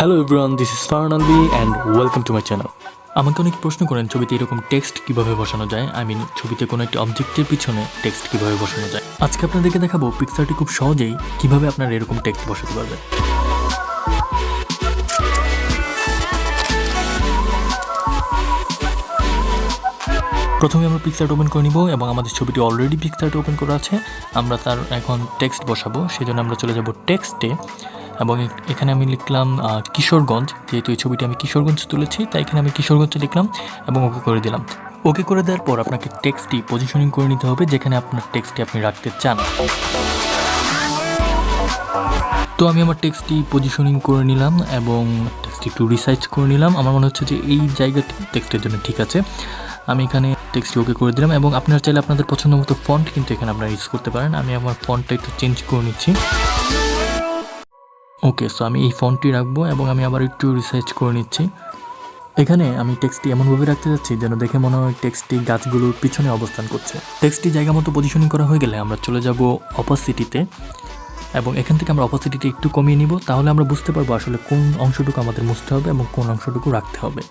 Hello everyone, this is Fernandi and welcome to my channel. আমাকে অনেক প্রশ্ন করেন ছবিতে এরকম টেক্সট কিভাবে বসানো যায়, ছবিতে কোনো একটি অবজেক্টের পিছনে টেক্সট কিভাবে বসানো যায়। আজকে আপনাদেরকে দেখাবো পিক্সারটি খুব সহজেই কিভাবে আপনারা এরকম টেক্সট বসাতে পারবেন। প্রথমে আমরা পিক্সার্ট ওপেন করে নিব এবং আমাদের ছবিটি অলরেডি পিক্সার্ট ওপেন করা আছে। আমরা তার এখন টেক্সট বসাবো, সেই জন্য আমরা চলে যাব টেক্সটে এবং এখানে আমি লিখলাম কিশোরগঞ্জ। যেহেতু এই ছবিটি আমি কিশোরগঞ্জ তুলেছি, তাই এখানে আমি কিশোরগঞ্জ লিখলাম এবং ওকে করে দিলাম। ওকে করে দেওয়ার পর আপনাকে টেক্সটটি পজিশনিং করে নিতে হবে যেখানে আপনার টেক্সটটি আপনি রাখতে চান। তো আমি আমার টেক্সটটি পজিশনিং করে নিলাম এবং টেক্সটটি একটু রিসাইজ করে নিলাম। আমার মনে হচ্ছে যে এই জায়গাটি টেক্সটের জন্য ঠিক আছে। আমি এখানে টেক্সট ওকে করে দিলাম এবং আপনারা চাইলে আপনাদের পছন্দ মতো ফন্ট কিন্তু এখানে আপনারা ইউজ করতে পারেন। আমি আমার ফন্টটা একটু চেঞ্জ করে নিচ্ছি। ওকে, সো আমি এই ফন্টটি রাখবো এবং আমি আবার একটু রিসার্চ করে নিচ্ছি। এখানে আমি টেক্সটটি এমনভাবে রাখতে যাচ্ছি যেন দেখে মনে হয় টেক্সটটি গাছগুলোর পিছনে অবস্থান করছে। টেক্সটটি জায়গা মতো পজিশনিং করা হয়ে গেলে আমরা চলে যাব অপাসিটিতে এবং এখান থেকে আমরা অপাসিটিটা একটু কমিয়ে নিব। তাহলে আমরা বুঝতে পারবো আসলে কোন অংশটুকু আমাদের মুছতে হবে এবং কোন অংশটুকু রাখতে হবে।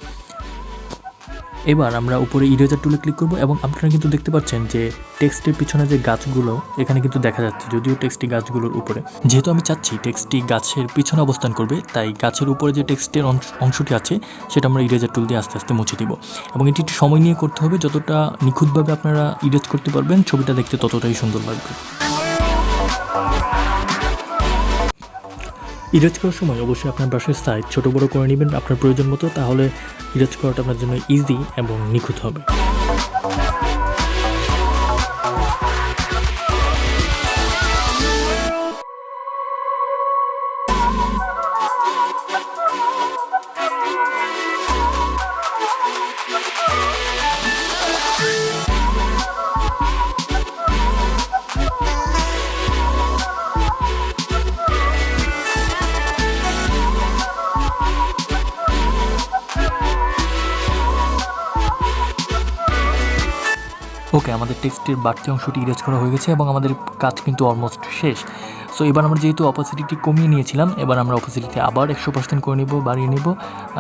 এবার আমরা উপরে ইরেজার টুলে ক্লিক করব এবং আপনারা কিন্তু দেখতে পাচ্ছেন যে টেক্সটের পিছনে যে গাছগুলো এখানে কিন্তু দেখা যাচ্ছে, যদিও টেক্সটটি গাছগুলোর উপরে। যেহেতু আমি চাচ্ছি টেক্সটটি গাছের পিছনে অবস্থান করবে, তাই গাছের উপরে যে টেক্সটের অংশটি আছে সেটা আমরা ইরেজার টুল দিয়ে আস্তে আস্তে মুছে দিব এবং এটি একটু সময় নিয়ে করতে হবে। যতটা নিখুঁতভাবে আপনারা ইরেজ করতে পারবেন ছবিটা দেখতে ততটাই সুন্দর লাগবে। ইরেজ করার সময় অবশ্যই আপনার ব্রাশের সাইজ ছোটো বড়ো করে নেবেন আপনার প্রয়োজন মতো, তাহলে ইরেজ করাটা আপনার জন্য ইজি এবং নিখুঁত হবে। ওকে, আমাদের টেক্সটের বাড়তি অংশটি ইরেজ করা হয়ে গেছে এবং আমাদের কাজ কিন্তু অলমোস্ট শেষ। সো এবার আমরা যেহেতু অপাসিটিটি কমিয়ে নিয়েছিলাম, এবার আমরা অপাসিটিতে আবার 100% করে নিব, বাড়িয়ে নেব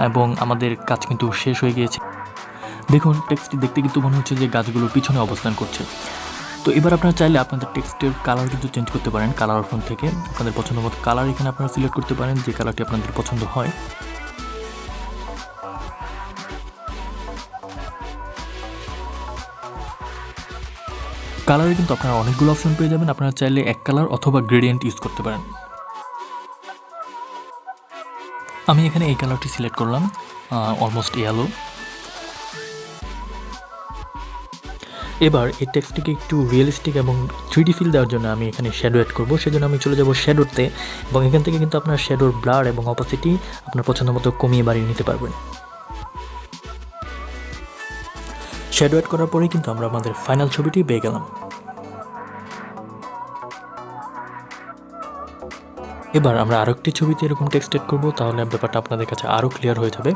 এবং আমাদের কাজ কিন্তু শেষ হয়ে গিয়েছে। দেখুন টেক্সটটি দেখতে কিন্তু মনে হচ্ছে যে গাছগুলোর পিছনে অবস্থান করছে। তো এবার আপনারা চাইলে আপনাদের টেক্সটের কালার কিন্তু চেঞ্জ করতে পারেন। কালার অপশন থেকে আপনাদের পছন্দ মতো কালার এখানে আপনারা সিলেক্ট করতে পারেন, যে কালারটি আপনাদের পছন্দ হয়। কালারে কিন্তু আপনারা অনেকগুলো অপশন পেয়ে যাবেন। আপনারা চাইলে এক কালার অথবা গ্রেডিয়েন্ট ইউজ করতে পারেন। আমি এখানে এই কালারটি সিলেক্ট করলাম, অলমোস্ট ইয়েলো। এবার এই টেক্সটটিকে একটু রিয়েলিস্টিক এবং 3D ফিল দেওয়ার জন্য আমি এখানে শ্যাডো অ্যাড করবো। সেজন্য আমি চলে যাব শ্যাডোতে এবং এখান থেকে কিন্তু আপনার শ্যাডোর ব্লার এবং অপাসিটি আপনার পছন্দ মতো কমিয়ে বাড়িয়ে নিতে পারবেন। শ্যাডো অ্যাড করার পরেই কিন্তু আমরা আমাদের ফাইনাল ছবিটি পেয়ে গেলাম। এবার আমরা আরও একটি ছবিতে এরকম টেক্সট অ্যাড করবো, তাহলে ব্যাপারটা আপনাদের কাছে আরও ক্লিয়ার হয়ে যাবে।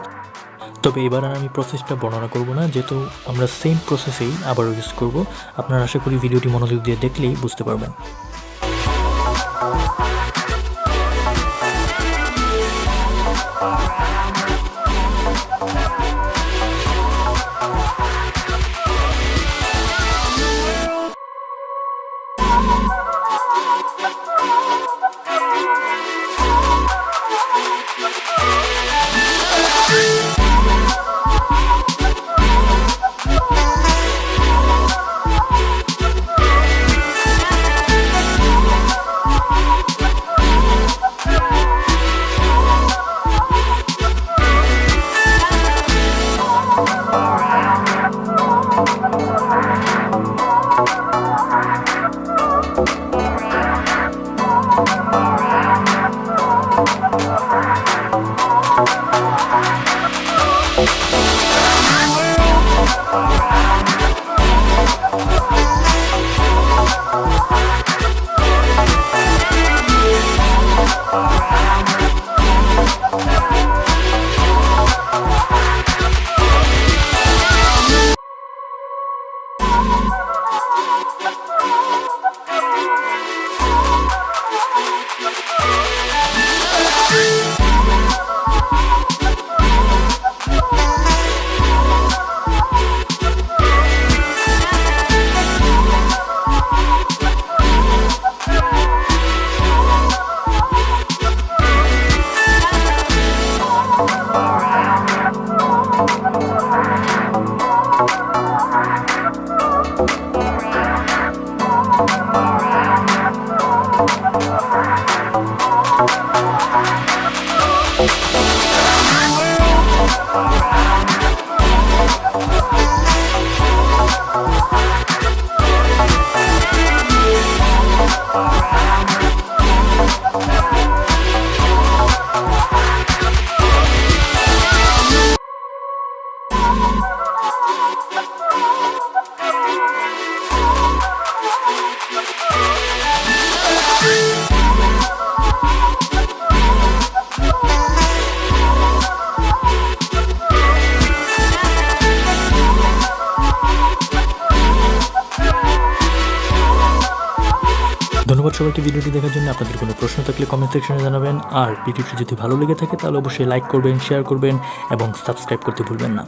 তবে এবার আর আমি প্রসেসটা বর্ণনা করব না, যেহেতু আমরা সেম প্রসেসেই আবারও ইউজ করব। আপনারা আশা করি ভিডিওটি মনোযোগ দিয়ে দেখলেই বুঝতে পারবেন। ধন্যবাদ সবাইকে ভিডিওটি দেখার জন্য। আপনাদের কোনো প্রশ্ন থাকলে কমেন্ট সেকশনে জানাবেন। আর ভিডিওটি যদি ভালো লেগে থাকে তাহলে অবশ্যই লাইক করবেন, শেয়ার করবেন এবং সাবস্ক্রাইব করতে ভুলবেন না।